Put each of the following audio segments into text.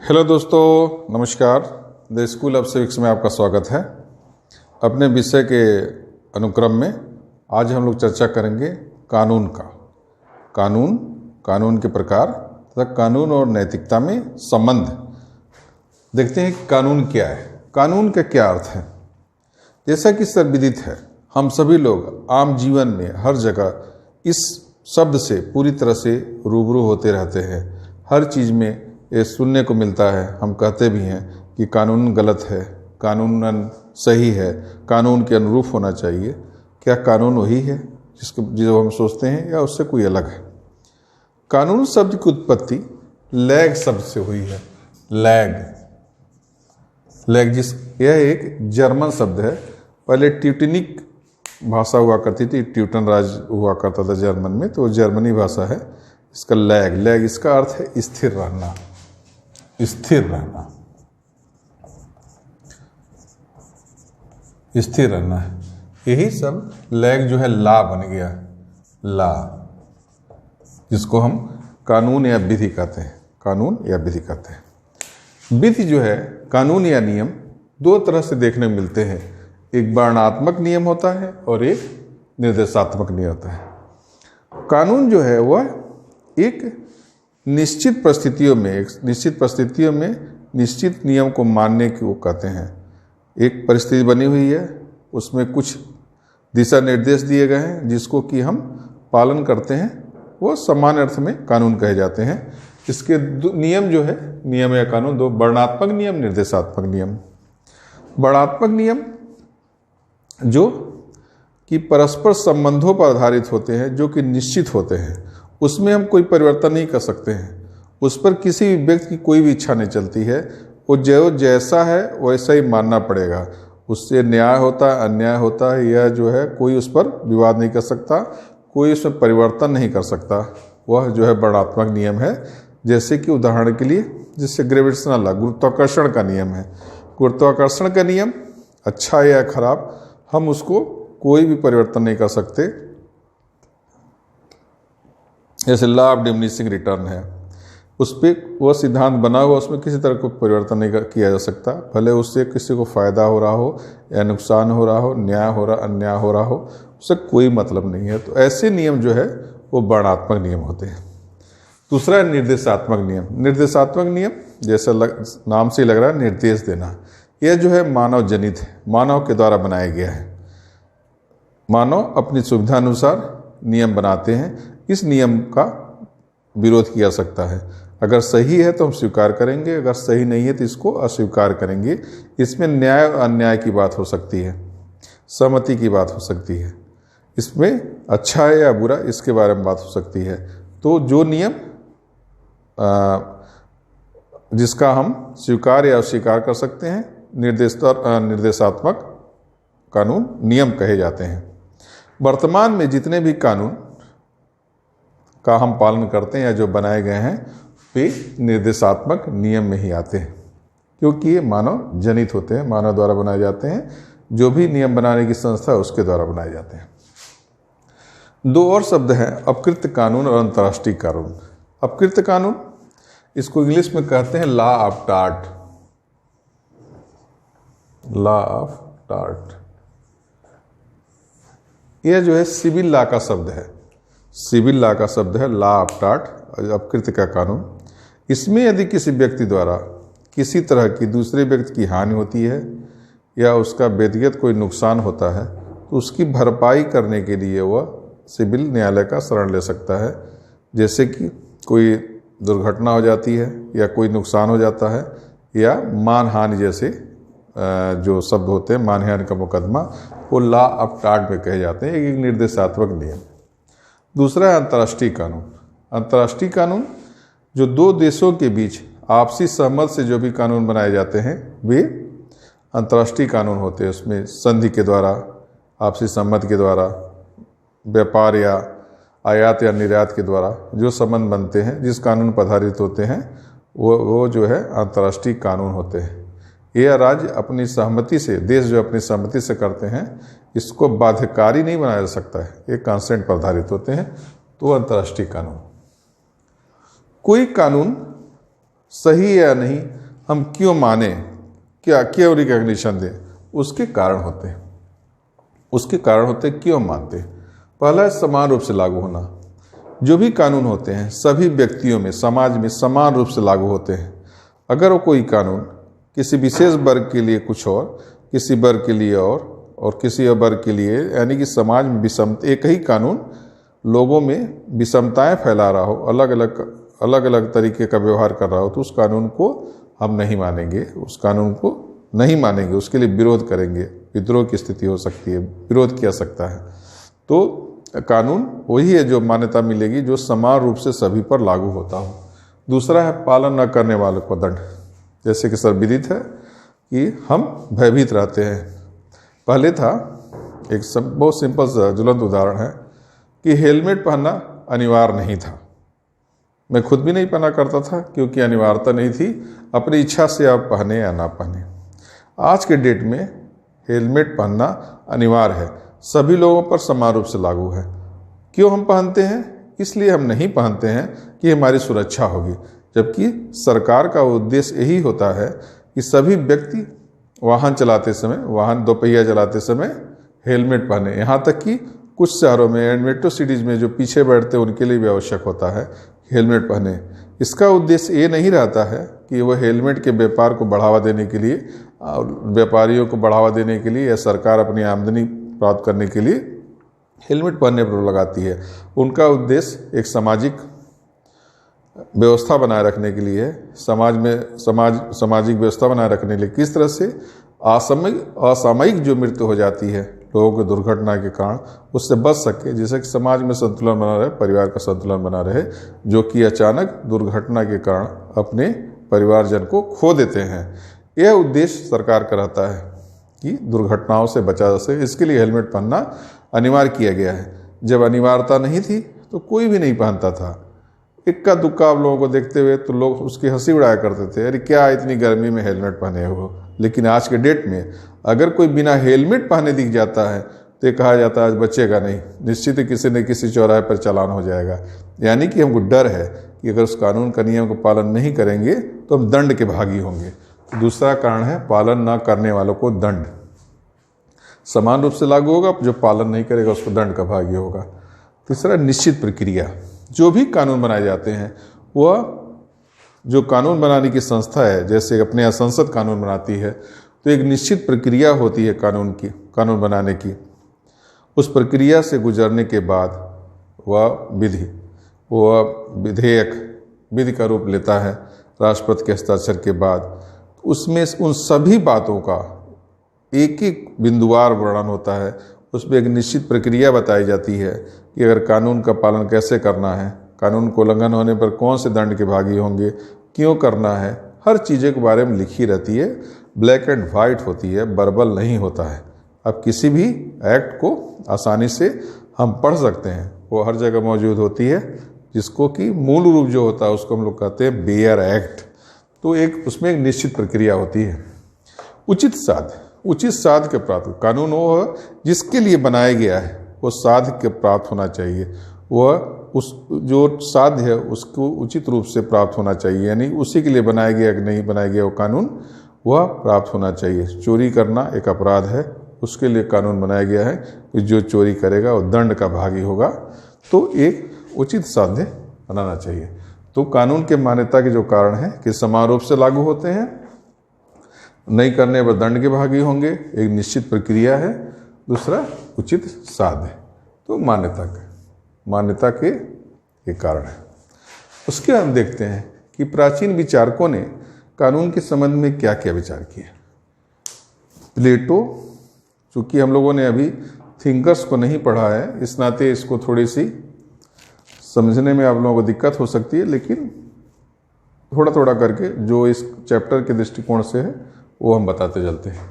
Hello दोस्तों, नमस्कार। The school of civics में आपका स्वागत है। अपने विषय के अनुक्रम में आज हम लोग चर्चा करेंगे कानून का। कानून के प्रकार तथा कानून और नैतिकता में संबंध। देखते हैं कि कानून क्या है, कानून का क्या अर्थ है। जैसा कि सर्वविदित है, हम सभी लोग आम जीवन में हर जगह इस शब्द से पूरी तरह से रूबरू होते रहते हैं। हर चीज़ में ये सुनने को मिलता है। हम कहते भी हैं कि कानून गलत है, कानून सही है, कानून के अनुरूप होना चाहिए। क्या कानून वही है जिसको हम सोचते हैं या उससे कोई अलग है? कानून शब्द की उत्पत्ति लैग शब्द से हुई है। लैग यह एक जर्मन शब्द है। पहले ट्यूटनिक भाषा हुआ करती थी, ट्यूटन राज हुआ करता था जर्मन में, तो जर्मनी भाषा है। इसका लैग इसका अर्थ है स्थिर रहना। स्थिर रहना है। यही सब लैग जो है ला बन गया। ला, जिसको हम कानून या विधि कहते हैं। विधि जो है, कानून या नियम, दो तरह से देखने में मिलते हैं। एक वर्णनात्मक नियम होता है और एक निर्देशात्मक नियम होता है। कानून जो है वह एक निश्चित परिस्थितियों में निश्चित नियम को मानने की वो कहते हैं। एक परिस्थिति बनी हुई है, उसमें कुछ दिशा निर्देश दिए गए हैं जिसको कि हम पालन करते हैं, वो सामान्य अर्थ में कानून कहे जाते हैं। इसके नियम जो है, नियम या कानून दो, वर्णनात्मक नियम, निर्देशात्मक नियम। वर्णनात्मक नियम जो कि परस्पर संबंधों पर आधारित होते हैं, जो कि निश्चित होते हैं, उसमें हम कोई परिवर्तन नहीं कर सकते हैं। उस पर किसी भी व्यक्ति की कोई भी इच्छा नहीं चलती है। वो जो जैसा है वैसा ही मानना पड़ेगा। उससे न्याय होता है, अन्याय होता है, यह जो है कोई उस पर विवाद नहीं कर सकता, कोई उसमें परिवर्तन नहीं कर सकता। वह जो है वर्णनात्मक नियम है। जैसे कि उदाहरण के लिए, जिससे ग्रेविटेशनल लॉ, गुरुत्वाकर्षण का नियम है। गुरुत्वाकर्षण का नियम अच्छा या खराब, हम उसको कोई भी परिवर्तन नहीं कर सकते। जैसे लॉ ऑफ डिमिनिशिंग रिटर्न है, उस पर वह सिद्धांत बना हुआ, उसमें किसी तरह को परिवर्तन नहीं किया जा सकता। भले उससे किसी को फायदा हो रहा हो या नुकसान हो रहा हो, न्याय हो रहा, अन्याय हो रहा हो, उससे कोई मतलब नहीं है। तो ऐसे नियम जो है वो वर्णनात्मक नियम होते हैं। दूसरा है निर्देशात्मक नियम। निर्देशात्मक नियम जैसा नाम से लग रहा है, निर्देश देना। यह जो है मानव जनित है, मानव के द्वारा बनाया गया है। मानव अपनी सुविधा अनुसार नियम बनाते हैं। इस नियम का विरोध किया जा सकता है। अगर सही है तो हम स्वीकार करेंगे, अगर सही नहीं है तो इसको अस्वीकार करेंगे। इसमें न्याय और अन्याय की बात हो सकती है, सहमति की बात हो सकती है, इसमें अच्छा है या बुरा इसके बारे में बात हो सकती है। तो जो नियम जिसका हम स्वीकार या अस्वीकार कर सकते हैं, निर्देशात्मक कानून नियम कहे जाते हैं। वर्तमान में जितने भी कानून का हम पालन करते हैं या जो बनाए गए हैं, वे निर्देशात्मक नियम में ही आते हैं, क्योंकि ये मानव जनित होते हैं, मानव द्वारा बनाए जाते हैं। जो भी नियम बनाने की संस्था है उसके द्वारा बनाए जाते हैं। दो और शब्द हैं, अपकृत कानून और अंतर्राष्ट्रीय कानून। अपकृत कानून, इसको इंग्लिश में कहते हैं law of tart. Law of tart, यह जो है सिविल लॉ का शब्द है। सिविल लॉ का शब्द है लॉ ऑफ टार्ट, अपकृत का कानून। इसमें यदि किसी व्यक्ति द्वारा किसी तरह की दूसरे व्यक्ति की हानि होती है या उसका व्यक्तिगत कोई नुकसान होता है, तो उसकी भरपाई करने के लिए वह सिविल न्यायालय का शरण ले सकता है। जैसे कि कोई दुर्घटना हो जाती है या कोई नुकसान हो जाता है, या मानहानि जैसे जो शब्द होते हैं, मानहानि का मुकदमा, वो लॉ ऑफ टार्ट में कहे जाते हैं। एक निर्देशात्मक नियम। दूसरा है अंतर्राष्ट्रीय कानून। अंतर्राष्ट्रीय कानून जो दो देशों के बीच आपसी सहमति से जो भी कानून बनाए जाते हैं, वे अंतर्राष्ट्रीय कानून होते हैं। उसमें संधि के द्वारा, आपसी सहमति के द्वारा, व्यापार या आयात या निर्यात के द्वारा जो संबंध बनते हैं, जिस कानून पर आधारित होते हैं, वो जो है अंतर्राष्ट्रीय कानून होते हैं। यह राज्य अपनी सहमति से, देश जो अपनी सहमति से करते हैं, इसको बाध्यकारी नहीं बनाया जा सकता है। ये कंसेंट पर आधारित होते हैं, तो अंतर्राष्ट्रीय कानून। कोई कानून सही है या नहीं, हम क्यों माने, क्या क्यों रिकॉग्निशन दें, उसके कारण होते हैं। उसके कारण होते हैं क्यों हम मानते हैं। पहला है समान रूप से लागू होना। जो भी कानून होते हैं सभी व्यक्तियों में, समाज में समान रूप से लागू होते हैं। अगर वो कोई कानून किसी विशेष वर्ग के लिए कुछ और, किसी वर्ग के लिए और किसी वर्ग के लिए, यानी कि समाज में एक ही कानून लोगों में विषमताएं फैला रहा हो, अलग अलग तरीके का व्यवहार कर रहा हो, तो उस कानून को हम नहीं मानेंगे, उस कानून को नहीं मानेंगे, उसके लिए विरोध करेंगे। विद्रोह की स्थिति हो सकती है, विरोध किया सकता है। तो कानून वही है जो मान्यता मिलेगी जो समान रूप से सभी पर लागू होता हो। दूसरा है पालन न करने वालों को दंड। जैसे कि सर्वविदित है कि हम भयभीत रहते हैं। पहले था, एक बहुत सिंपल सा ज्वलंत उदाहरण है कि हेलमेट पहनना अनिवार्य नहीं था। मैं खुद भी नहीं पहना करता था क्योंकि अनिवार्यता नहीं थी, अपनी इच्छा से आप पहने या ना पहने। आज के डेट में हेलमेट पहनना अनिवार्य है, सभी लोगों पर समान रूप से लागू है। क्यों हम पहनते हैं? इसलिए हम नहीं पहनते हैं कि हमारी सुरक्षा होगी, जबकि सरकार का उद्देश्य यही होता है कि सभी व्यक्ति वाहन चलाते समय, वाहन दोपहिया चलाते समय हेलमेट पहने। यहाँ तक कि कुछ शहरों में, मेट्रो सिटीज़ में जो पीछे बैठते हैं उनके लिए भी आवश्यक होता है हेलमेट पहने। इसका उद्देश्य ये नहीं रहता है कि वह हेलमेट के व्यापार को बढ़ावा देने के लिए, व्यापारियों को बढ़ावा देने के लिए, या सरकार अपनी आमदनी प्राप्त करने के लिए हेलमेट पहनने पर लगाती है। उनका उद्देश्य एक सामाजिक व्यवस्था बनाए रखने के लिए है, समाज में सामाजिक व्यवस्था बनाए रखने के लिए। किस तरह से असामयिक जो मृत्यु हो जाती है लोगों को दुर्घटना के कारण, उससे बच सके, जिससे कि समाज में संतुलन बना रहे, परिवार का संतुलन बना रहे, जो कि अचानक दुर्घटना के कारण अपने परिवारजन को खो देते हैं। यह उद्देश्य सरकार का रहता है कि दुर्घटनाओं से बचा जा सके। इसके लिए हेलमेट पहनना अनिवार्य किया गया है। जब अनिवार्यता नहीं थी तो कोई भी नहीं पहनता था। इक्का दुक्का आप लोगों को देखते हुए तो लोग उसकी हंसी उड़ाया करते थे, अरे क्या इतनी गर्मी में हेलमेट पहने हो। लेकिन आज के डेट में अगर कोई बिना हेलमेट पहने दिख जाता है तो ये कहा जाता है आज बचेगा नहीं, निश्चित ही किसी न किसी चौराहे पर चालान हो जाएगा। यानी कि हमको डर है कि अगर उस कानून का नियम का पालन नहीं करेंगे तो हम दंड के भागी होंगे। दूसरा कारण है पालन न करने वालों को दंड। समान रूप से लागू होगा, जो पालन नहीं करेगा उसको दंड का भागी होगा। तीसरा निश्चित प्रक्रिया। जो भी कानून बनाए जाते हैं वह जो कानून बनाने की संस्था है, जैसे अपने यहाँ संसद कानून बनाती है, तो एक निश्चित प्रक्रिया होती है कानून बनाने की। उस प्रक्रिया से गुजरने के बाद वह विधेयक विधि का रूप लेता है राष्ट्रपति के हस्ताक्षर के बाद। उसमें उन सभी बातों का एक एक बिंदुवार वर्णन होता है। उसमें एक निश्चित प्रक्रिया बताई जाती है कि अगर कानून का पालन कैसे करना है, कानून को उल्लंघन होने पर कौन से दंड के भागी होंगे, क्यों करना है, हर चीज़ों के बारे में लिखी रहती है। ब्लैक एंड वाइट होती है, वर्बल नहीं होता है। अब किसी भी एक्ट को आसानी से हम पढ़ सकते हैं, वो हर जगह मौजूद होती है, जिसको कि मूल रूप जो होता है उसको हम लोग कहते हैं बेयर एक्ट। तो उसमें एक निश्चित प्रक्रिया होती है। उचित साध के प्राप्त कानून वो है जिसके लिए बनाया गया है, वो साध के प्राप्त होना चाहिए। वह उस जो साध्य है उसको उचित रूप से प्राप्त होना चाहिए, यानी उसी के लिए बनाया गया कि नहीं बनाया गया वो कानून, वह प्राप्त होना चाहिए। चोरी करना एक अपराध है, उसके लिए कानून बनाया गया है कि जो चोरी करेगा वो दंड का भागी होगा। तो एक उचित साध्य बनाना चाहिए। तो कानून के मान्यता के जो कारण है कि समान रूप से लागू होते हैं, नहीं करने पर दंड के भागी होंगे, एक निश्चित प्रक्रिया है, दूसरा उचित साध्य। तो मान्यता के ये कारण है। उसके हम देखते हैं कि प्राचीन विचारकों ने कानून के संबंध में क्या क्या विचार किए। प्लेटो, चूँकि हम लोगों ने अभी थिंकर्स को नहीं पढ़ा है, इस नाते इसको थोड़ी सी समझने में आप लोगों को दिक्कत हो सकती है, लेकिन थोड़ा थोड़ा करके जो इस चैप्टर के दृष्टिकोण से है वो हम बताते चलते हैं।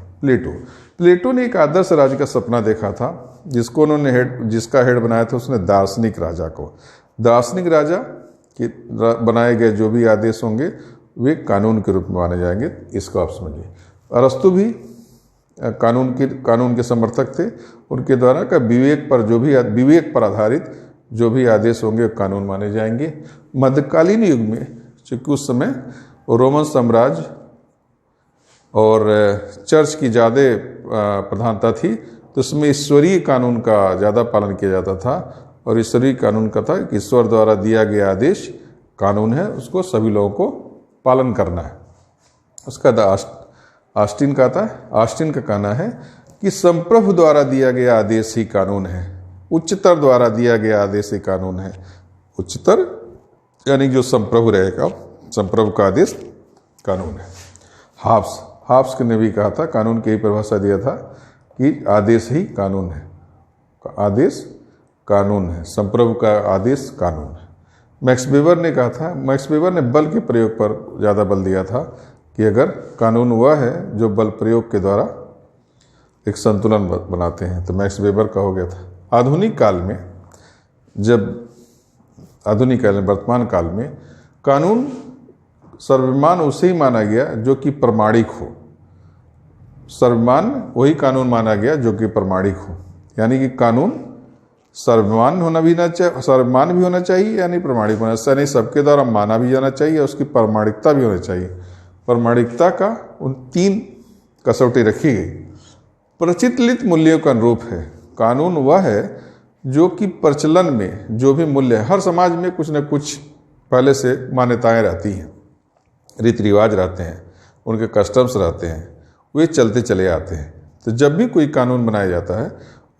प्लेटो ने एक आदर्श राज्य का सपना देखा था, जिसका हेड बनाया था उसने दार्शनिक राजा को। दार्शनिक राजा के बनाए गए जो भी आदेश होंगे वे कानून के रूप में माने जाएंगे। इसको आप समझिए। अरस्तु भी कानून के समर्थक थे। उनके द्वारा का विवेक पर आधारित जो भी आदेश होंगे कानून माने जाएंगे। मध्यकालीन युग में, चूँकि उस समय और रोमन साम्राज्य और चर्च की ज़्यादा प्रधानता थी, तो उसमें ईश्वरीय कानून का ज़्यादा पालन किया जाता था। और ईश्वरीय कानून का था कि ईश्वर द्वारा दिया गया आदेश कानून है, उसको सभी लोगों को पालन करना है। उसका ऑस्टिन का था, ऑस्टिन का कहना है कि संप्रभु द्वारा दिया गया आदेश ही कानून है, उच्चतर द्वारा दिया गया आदेश ही कानून है। उच्चतर यानी जो संप्रभु रहेगा, संप्रभु का आदेश कानून है। हाब्स ने भी कहा था, कानून की परिभाषा दिया था कि आदेश ही कानून है, आदेश कानून है, संप्रभु का आदेश कानून है। मैक्स वेबर ने कहा था, मैक्स वेबर ने बल के प्रयोग पर ज़्यादा बल दिया था कि अगर कानून वह है जो बल प्रयोग के द्वारा एक संतुलन बनाते हैं, तो मैक्स वेबर का हो गया था। आधुनिक काल में वर्तमान काल में कानून सर्वमान्य उसे ही माना गया जो कि प्रमाणिक हो। सर्वमान्य वही कानून माना गया जो कि प्रमाणिक हो, यानी कि कानून सर्वमान्य भी होना चाहिए, यानी प्रमाणिक होना चाहिए, सबके द्वारा माना भी जाना चाहिए, उसकी प्रमाणिकता भी होनी चाहिए। प्रमाणिकता का उन 3 कसौटी रखी गई। प्रचलित मूल्यों का अनुरूप है। कानून वह है जो कि प्रचलन में जो भी मूल्य है, हर समाज में कुछ न कुछ पहले से मान्यताएं रहती हैं, रीति रिवाज रहते हैं, उनके कस्टम्स रहते हैं, वे चलते चले आते हैं। तो जब भी कोई कानून बनाया जाता है,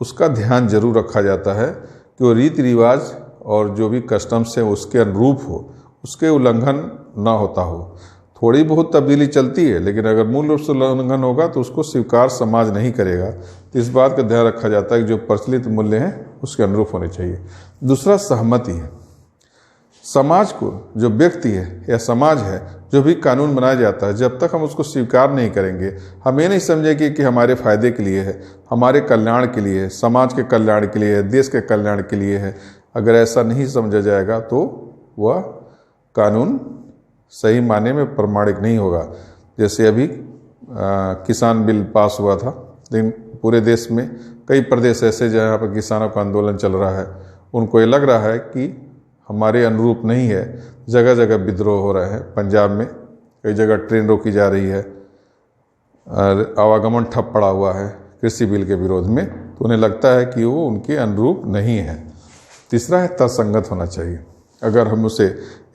उसका ध्यान जरूर रखा जाता है कि वो रीति रिवाज और जो भी कस्टम्स हैं उसके अनुरूप हो, उसके उल्लंघन ना होता हो। थोड़ी बहुत तब्दीली चलती है, लेकिन अगर मूल रूप से उल्लंघन होगा तो उसको स्वीकार समाज नहीं करेगा। तो इस बात का ध्यान रखा जाता है कि जो प्रचलित मूल्य हैं उसके अनुरूप होने चाहिए। दूसरा सहमति है। समाज को, जो व्यक्ति है या समाज है, जो भी कानून बनाया जाता है, जब तक हम उसको स्वीकार नहीं करेंगे, हम ये नहीं समझेंगे कि हमारे फायदे के लिए है, हमारे कल्याण के लिए है, समाज के कल्याण के लिए है, देश के कल्याण के लिए है, अगर ऐसा नहीं समझा जाएगा तो वह कानून सही माने में प्रमाणिक नहीं होगा। जैसे अभी किसान बिल पास हुआ था, लेकिन पूरे देश में कई प्रदेश ऐसे जहाँ पर किसानों का आंदोलन चल रहा है, उनको ये लग रहा है कि हमारे अनुरूप नहीं है, जगह जगह विद्रोह हो रहे हैं। पंजाब में कई जगह ट्रेन रोकी जा रही है, आवागमन ठप पड़ा हुआ है कृषि बिल के विरोध में, तो उन्हें लगता है कि वो उनके अनुरूप नहीं है। तीसरा है तर्कसंगत होना चाहिए। अगर हम उसे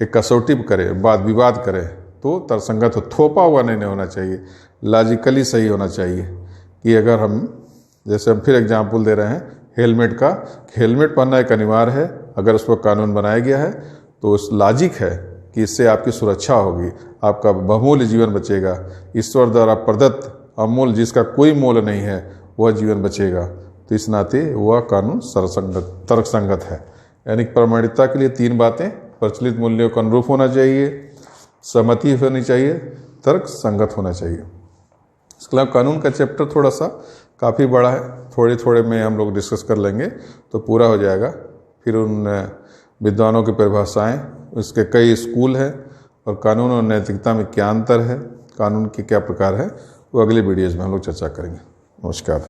एक कसौटी करें, वाद विवाद करें, तो तर्कसंगत हो, थोपा हुआ नहीं होना चाहिए, लॉजिकली सही होना चाहिए। कि अगर हम, जैसे हम फिर एग्जाम्पल दे रहे हैं हेलमेट का, हेलमेट पहनना एक अनिवार्य है, अगर उस पर कानून बनाया गया है तो उस लॉजिक है कि इससे आपकी सुरक्षा होगी, आपका बहुमूल्य जीवन बचेगा, ईश्वर द्वारा प्रदत्त अमूल्य जिसका कोई मोल नहीं है वह जीवन बचेगा। तो इस नाते वह कानून तर्कसंगत है। यानी प्रमाणिकता के लिए 3 बातें: प्रचलित मूल्यों को अनुरूप होना चाहिए, सहमति होनी चाहिए, तर्क संगत होना चाहिए। इसके अलावा कानून का चैप्टर थोड़ा सा काफ़ी बड़ा है, थोड़े थोड़े में हम लोग डिस्कस कर लेंगे तो पूरा हो जाएगा। फिर उन विद्वानों की परिभाषाएं, उसके कई स्कूल हैं, और कानून और नैतिकता में क्या अंतर है, कानून के क्या प्रकार है, वो अगले वीडियोज़ में हम लोग चर्चा करेंगे। नमस्कार।